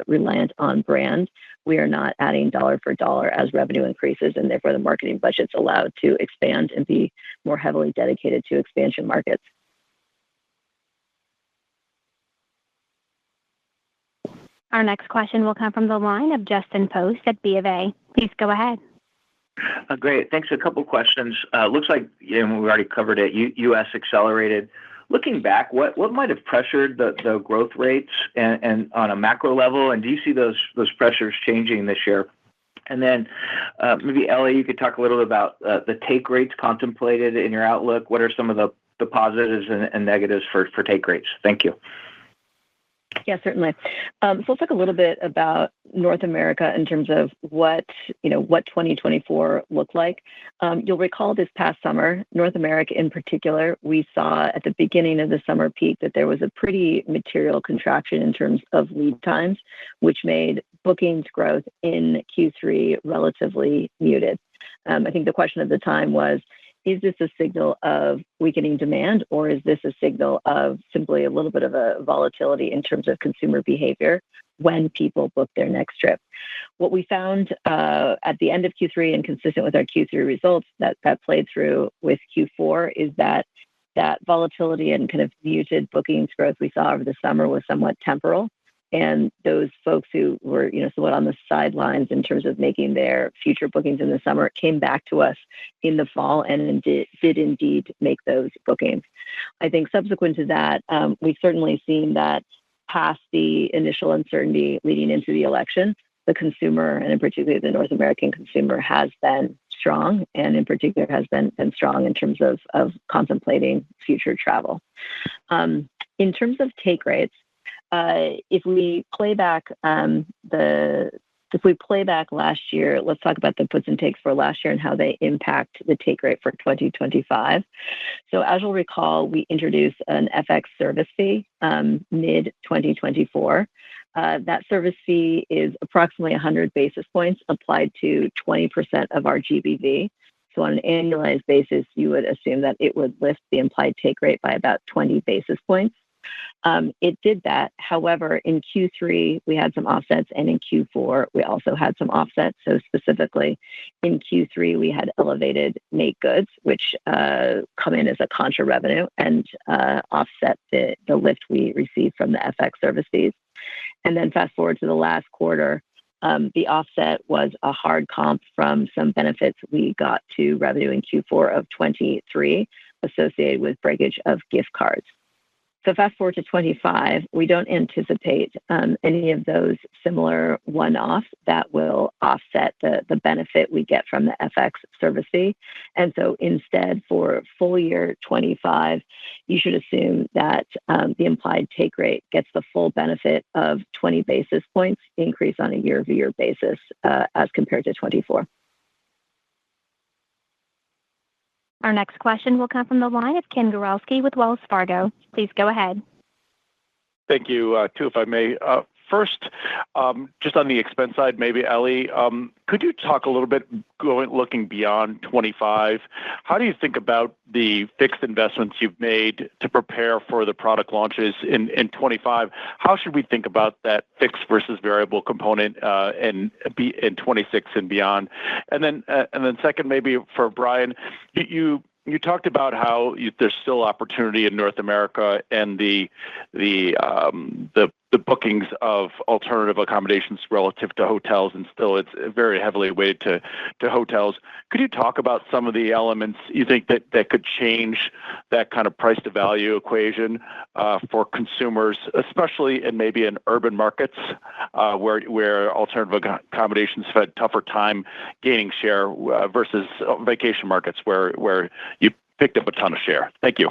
reliant on brand, we are not adding dollar for dollar as revenue increases, and therefore the marketing budget's allowed to expand and be more heavily dedicated to expansion markets. Our next question will come from the line of Justin Post at BofA. Please go ahead. Great. Thanks. A couple questions. Looks like we already covered it. U.S. accelerated. Looking back, what might have pressured the growth rates and on a macro level, and do you see those pressures changing this year? And then maybe Ellie, you could talk a little bit about the take rates contemplated in your outlook. What are some of the positives and negatives for take rates? Thank you. Yeah, certainly. So let's talk a little bit about North America in terms of what 2024 looked like. You'll recall this past summer, North America in particular, we saw at the beginning of the summer peak that there was a pretty material contraction in terms of lead times, which made bookings growth in Q3 relatively muted. I think the question at the time was, is this a signal of weakening demand, or is this a signal of simply a little bit of a volatility in terms of consumer behavior when people book their next trip? What we found at the end of Q3 and consistent with our Q3 results that played through with Q4 is that volatility and kind of muted bookings growth we saw over the summer was somewhat temporal. And those folks who were, somewhat on the sidelines in terms of making their future bookings in the summer came back to us in the fall and did indeed make those bookings. I think subsequent to that, we've certainly seen that past the initial uncertainty leading into the election, the consumer, and in particular the North American consumer, has been strong, and in particular has been strong in terms of contemplating future travel. In terms of take rates, if we play back last year, let's talk about the puts and takes for last year and how they impact the take rate for 2025. So as you'll recall, we introduced an FX service fee mid 2024. That service fee is approximately 100 basis points applied to 20% of our GBV. So on an annualized basis, you would assume that it would lift the implied take rate by about 20 basis points. It did that. However, in Q3, we had some offsets, and in Q4, we also had some offsets. So specifically, in Q3, we had elevated make goods, which come in as a contra revenue and offset the lift we received from the FX service fees. And then fast forward to the last quarter, the offset was a hard comp from some benefits we got to revenue in Q4 of 23 associated with breakage of gift cards. So fast forward to 25, we don't anticipate any of those similar one-offs that will offset the benefit we get from the FX service fee. And so instead, for full year 25, you should assume that the implied take rate gets the full benefit of 20 basis points increase on a year-over-year basis as compared to 24. Our next question will come from the line of Ken Gawrelski with Wells Fargo. Please go ahead. Thank you, too, if I may. First, just on the expense side, maybe, Ellie, could you talk a little bit looking beyond 25? How do you think about the fixed investments you've made to prepare for the product launches in 25? How should we think about that fixed versus variable component in 26 and beyond? And then second, maybe for Brian, you talked about how there's still opportunity in North America and the bookings of alternative accommodations relative to hotels, and still it's very heavily weighted to hotels. Could you talk about some of the elements you think that could change that kind of price to value equation for consumers, especially in maybe in urban markets where alternative accommodations have had tougher time gaining share versus vacation markets where you picked up a ton of share? Thank you.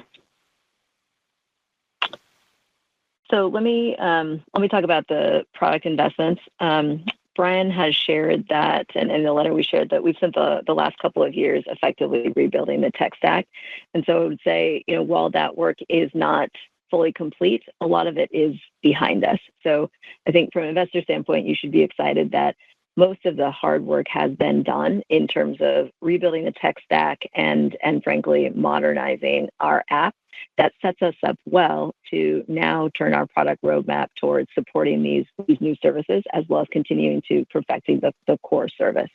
So let me talk about the product investments. Brian has shared that, and in the letter we shared that we've spent the last couple of years effectively rebuilding the tech stack. And so I would say, while that work is not fully complete, a lot of it is behind us. So I think from an investor standpoint, you should be excited that most of the hard work has been done in terms of rebuilding the tech stack and frankly, modernizing our app. That sets us up well to now turn our product roadmap towards supporting these new services, as well as continuing to perfecting the core service.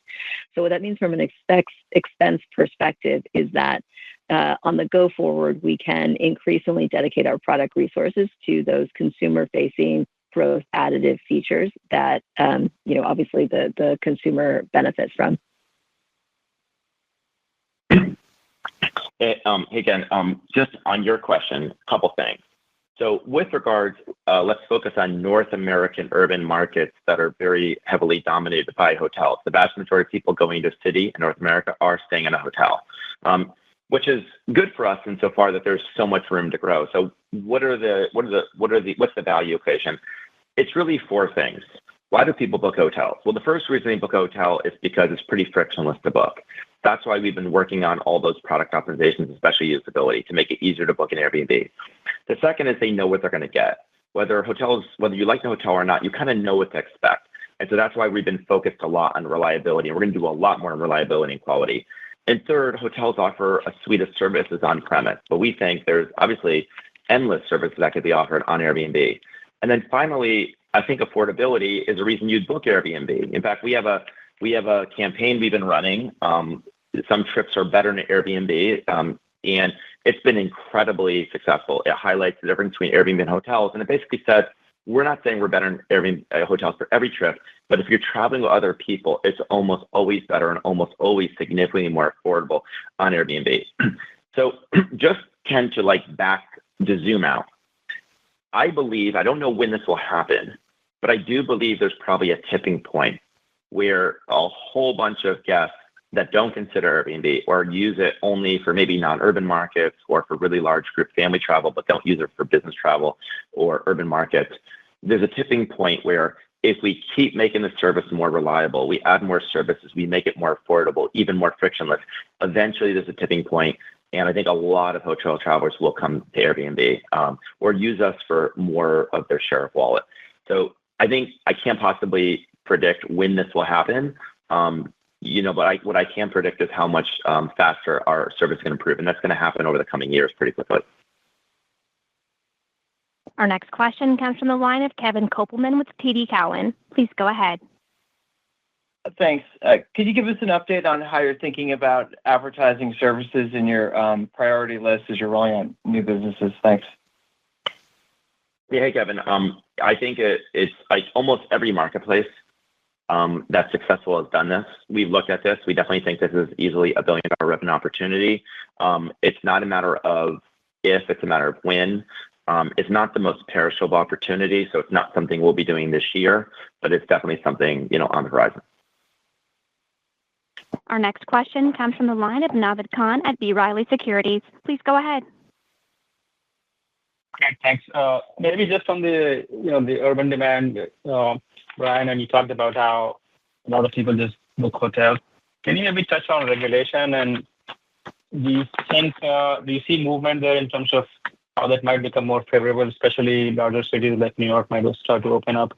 So what that means from an expense perspective is that on the go forward, we can increasingly dedicate our product resources to those consumer-facing growth additive features that, obviously the consumer benefits from. Hey, again, just on your question, a couple things. So with regards, let's focus on North American urban markets that are very heavily dominated by hotels. The vast majority of people going to a city in North America are staying in a hotel, which is good for us insofar that there's so much room to grow. So what's the value equation? It's really four things. Why do people book hotels? Well, the first reason they book a hotel is because it's pretty frictionless to book. That's why we've been working on all those product optimizations, especially usability, to make it easier to book an Airbnb. The second is they know what they're going to get. Whether you like the hotel or not, you kind of know what to expect. And so that's why we've been focused a lot on reliability. And we're going to do a lot more on reliability and quality. And third, hotels offer a suite of services on premise, but we think there's obviously endless services that could be offered on Airbnb. And then finally, I think affordability is a reason you'd book Airbnb. In fact, we have a campaign we've been running. Some trips are better in Airbnb, and it's been incredibly successful. It highlights the difference between Airbnb and hotels, and it basically says, we're not saying we're better in Airbnb hotels for every trip, but if you're traveling with other people, it's almost always better and almost always significantly more affordable on Airbnb. So just tend to zoom out. I don't know when this will happen, but I do believe there's probably a tipping point where a whole bunch of guests that don't consider Airbnb or use it only for maybe non-urban markets or for really large group family travel, but don't use it for business travel or urban markets, there's a tipping point where if we keep making the service more reliable, we add more services, we make it more affordable, even more frictionless, eventually there's a tipping point, and I think a lot of hotel travelers will come to Airbnb or use us for more of their share of wallet. So I think I can't possibly predict when this will happen, but what I can predict is how much faster our service can improve, and that's going to happen over the coming years pretty quickly. Our next question comes from the line of Kevin Kopelman with TD Cowen. Please go ahead. Thanks. Could you give us an update on how you're thinking about advertising services in your priority list as you're rolling out new businesses? Thanks. Yeah, hey, Kevin. I think it's like almost every marketplace that's successful has done this. We've looked at this. We definitely think this is easily a $1 billion revenue opportunity. It's not a matter of if, it's a matter of when. It's not the most perishable opportunity, so it's not something we'll be doing this year, but it's definitely something, on the horizon. Our next question comes from the line of Naved Khan at B. Riley Securities. Please go ahead. Okay, thanks. Maybe just on the, the urban demand, Brian, and you talked about how a lot of people just book hotels. Can you maybe touch on regulation, and do you see movement there in terms of how that might become more favorable, especially larger cities like New York might start to open up?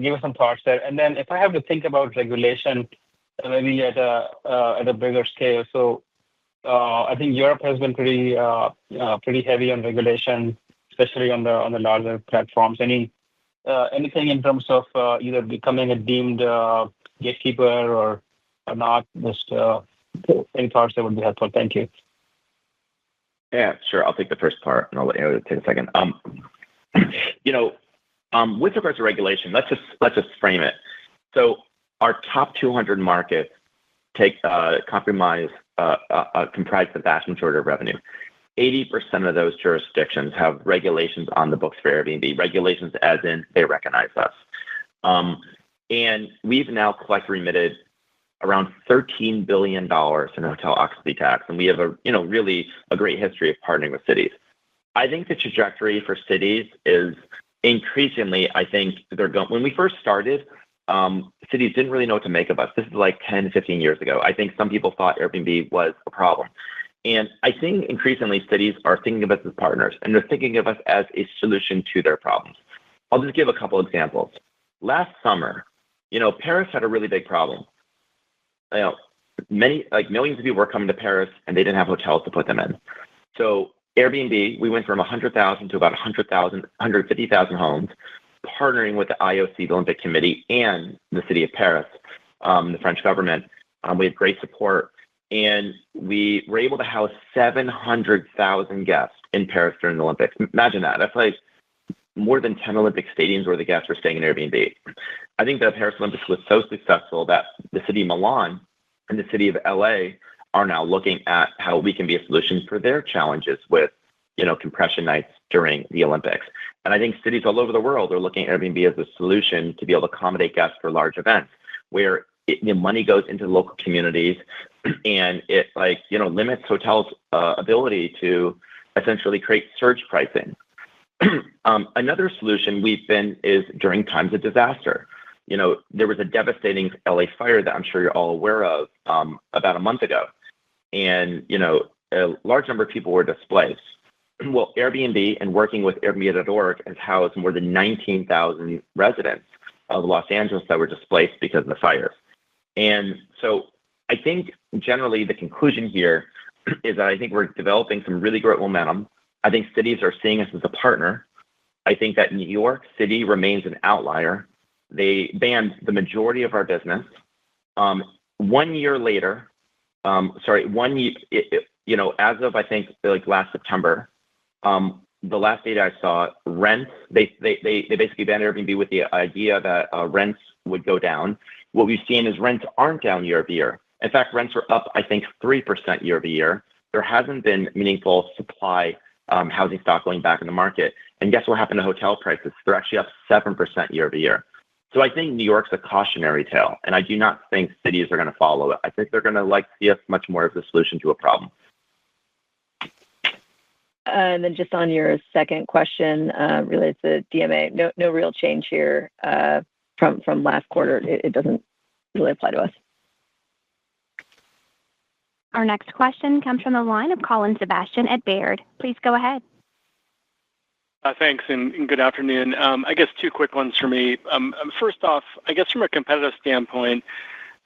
Give us some thoughts there. And then if I have to think about regulation, maybe at a bigger scale. So I think Europe has been pretty heavy on regulation, especially on the larger platforms. Anything in terms of either becoming a deemed gatekeeper or not? Just any thoughts that would be helpful. Thank you. Yeah, sure. I'll take the first part, and I'll let you take a second. With regards to regulation, let's just frame it. So our top 200 markets comprise the vast majority of revenue. 80% of those jurisdictions have regulations on the books for Airbnb, regulations as in they recognize us. And we've now collected remitted around $13 billion in hotel occupancy tax, and we have really a great history of partnering with cities. I think the trajectory for cities is increasingly, I think they're going. When we first started, cities didn't really know what to make of us. This is like 10, 15 years ago. I think some people thought Airbnb was a problem. And I think increasingly cities are thinking of us as partners, and they're thinking of us as a solution to their problems. I'll just give a couple examples. Last summer, Paris had a really big problem. Millions of people were coming to Paris, and they didn't have hotels to put them in. So Airbnb, we went from 100,000 to about 150,000 homes, partnering with the IOC, the Olympic Committee, and the city of Paris, the French government. We had great support, and we were able to house 700,000 guests in Paris during the Olympics. Imagine that. That's like more than 10 Olympic stadiums where the guests were staying in Airbnb. I think the Paris Olympics was so successful that the city of Milan and the city of LA are now looking at how we can be a solution for their challenges with, compression nights during the Olympics. And I think cities all over the world are looking at Airbnb as a solution to be able to accommodate guests for large events where money goes into local communities, and it limits hotels' ability to essentially create surge pricing. Another solution we've been is during times of disaster. There was a devastating LA fire that I'm sure you're all aware of about a month ago, and a large number of people were displaced. Well, Airbnb, and working with Airbnb.org, has housed more than 19,000 residents of Los Angeles that were displaced because of the fires. And so I think generally the conclusion here is that I think we're developing some really great momentum. I think cities are seeing us as a partner. I think that New York City remains an outlier. They banned the majority of our business. 1 year later, as of I think last September, the last data I saw, rents, they basically banned Airbnb with the idea that rents would go down. What we've seen is rents aren't down year over year. In fact, rents are up, I think, 3% year over year. There hasn't been meaningful supply housing stock going back in the market. And guess what happened to hotel prices? They're actually up 7% year over year. So I think New York's a cautionary tale, and I do not think cities are going to follow it. I think they're going to see us much more as a solution to a problem. And then just on your second question related to DMA, no real change here from last quarter. It doesn't really apply to us. Our next question comes from the line of Colin Sebastian at Baird. Please go ahead. Thanks, and good afternoon. I guess two quick ones for me. First off, I guess from a competitive standpoint,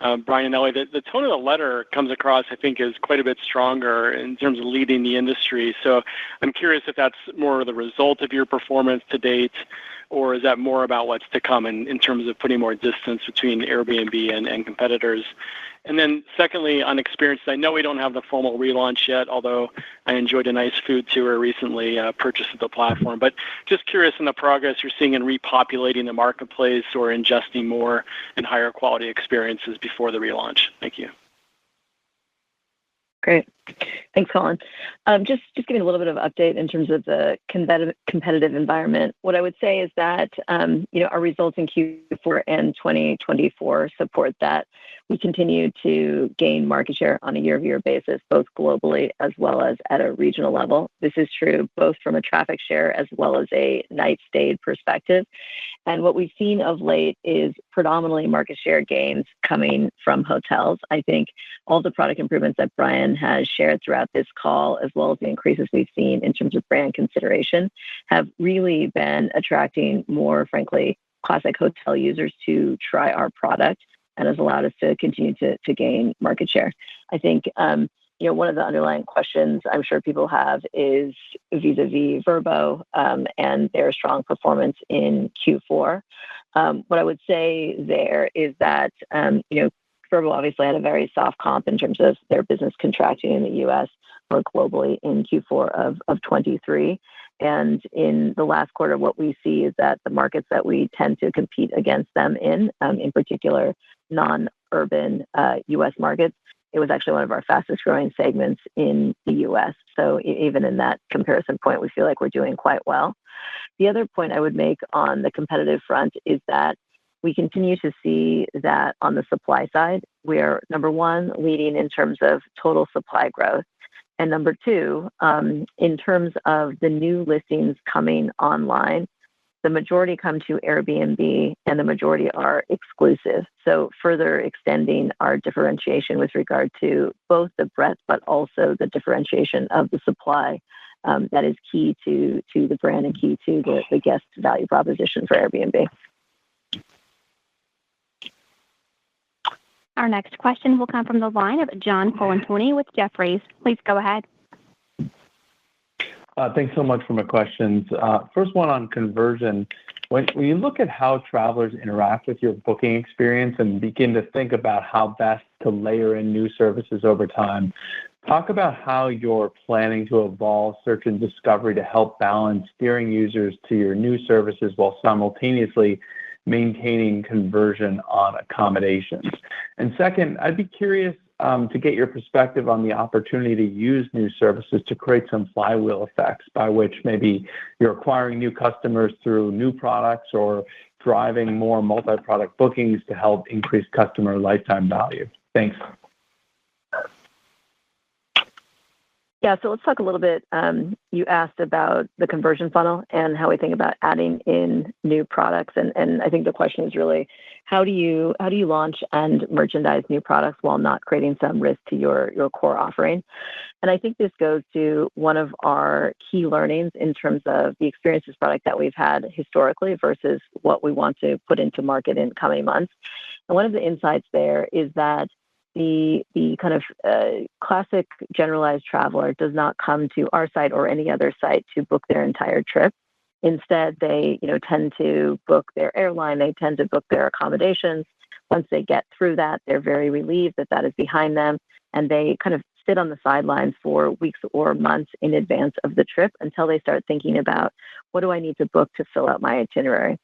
Brian and Ellie, the tone of the letter comes across, I think, is quite a bit stronger in terms of leading the industry. So I'm curious if that's more of the result of your performance to date, or is that more about what's to come in terms of putting more distance between Airbnb and competitors? And then secondly, on experiences, I know we don't have the formal relaunch yet, although I enjoyed a nice food tour recently, purchased of the platform. But just curious in the progress you're seeing in repopulating the marketplace or ingesting more and higher quality experiences before the relaunch. Thank you. Great. Thanks, Colin. Just giving a little bit of update in terms of the competitive environment. What I would say is that our results in Q4 and 2024 support that. We continue to gain market share on a year-over-year basis, both globally as well as at a regional level. This is true both from a traffic share as well as a night stayed perspective. And what we've seen of late is predominantly market share gains coming from hotels. I think all the product improvements that Brian has shared throughout this call, as well as the increases we've seen in terms of brand consideration, have really been attracting more, frankly, classic hotel users to try our product, and has allowed us to continue to gain market share. I think one of the underlying questions I'm sure people have is vis-a-vis Vrbo and their strong performance in Q4. What I would say there is that Vrbo obviously had a very soft comp in terms of their business contracting in the U.S. or globally in Q4 of 23. And in the last quarter, what we see is that the markets that we tend to compete against them in particular, non-urban U.S. markets, it was actually one of our fastest growing segments in the U.S. So even in that comparison point, we feel like we're doing quite well. The other point I would make on the competitive front is that we continue to see that on the supply side, we're number one, leading in terms of total supply growth. And number two, in terms of the new listings coming online, the majority come to Airbnb and the majority are exclusive. So further extending our differentiation with regard to both the breadth, but also the differentiation of the supply that is key to the brand and key to the guest value proposition for Airbnb. Our next question will come from the line of John Colantuoni with Jefferies. Please go ahead. Thanks so much for my questions. First one on conversion. When you look at how travelers interact with your booking experience and begin to think about how best to layer in new services over time, talk about how you're planning to evolve search and discovery to help balance steering users to your new services while simultaneously maintaining conversion on accommodations. And second, I'd be curious to get your perspective on the opportunity to use new services to create some flywheel effects by which maybe you're acquiring new customers through new products or driving more multi-product bookings to help increase customer lifetime value. Thanks. Yeah, so let's talk a little bit. You asked about the conversion funnel and how we think about adding in new products. And I think the question is really, how do you launch and merchandise new products while not creating some risk to your core offering? And I think this goes to one of our key learnings in terms of the experiences product that we've had historically versus what we want to put into market in coming months. And one of the insights there is that the kind of classic generalized traveler does not come to our site or any other site to book their entire trip. Instead, they tend to book their airline, they tend to book their accommodations. Once they get through that, they're very relieved that that is behind them, and they kind of sit on the sidelines for weeks or months in advance of the trip until they start thinking about, what do I need to book to fill out my itinerary?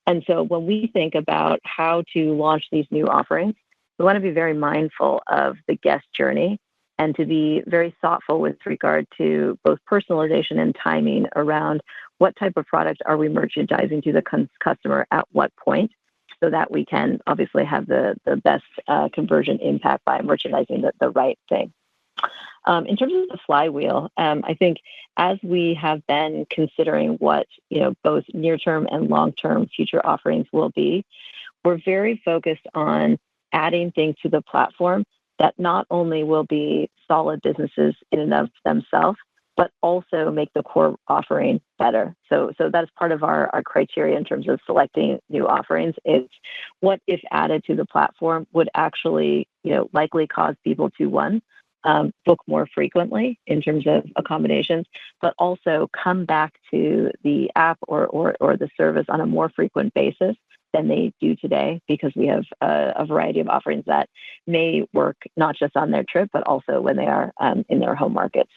And so when we think about how to launch these new offerings, we want to be very mindful of the guest journey and to be very thoughtful with regard to both personalization and timing around what type of product are we merchandising to the customer at what point, so that we can obviously have the best conversion impact by merchandising the right thing. In terms of the flywheel, I think as we have been considering what both near-term and long-term future offerings will be, we're very focused on adding things to the platform that not only will be solid businesses in and of themselves, but also make the core offering better. So that's part of our criteria in terms of selecting new offerings. It's what, if added to the platform, would actually likely cause people to, one, book more frequently in terms of accommodations, but also come back to the app or the service on a more frequent basis than they do today, because we have a variety of offerings that may work not just on their trip, but also when they are in their home markets.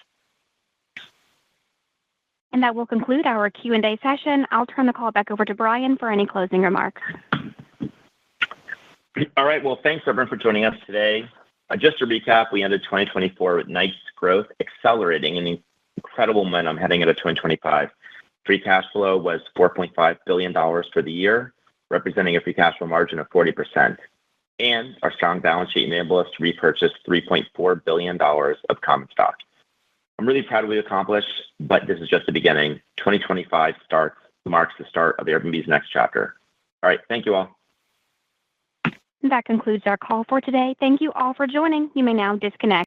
And that will conclude our Q&A session. I'll turn the call back over to Brian for any closing remarks. All right. Well, thanks everyone for joining us today. Just to recap, we ended 2024 with nice growth, accelerating and incredible momentum heading into 2025. Free cash flow was $4.5 billion for the year, representing a free cash flow margin of 40%. And our strong balance sheet enabled us to repurchase $3.4 billion of common stock. I'm really proud of what we accomplished, but this is just the beginning. 2025 marks the start of Airbnb's next chapter. All right. Thank you all. That concludes our call for today. Thank you all for joining. You may now disconnect.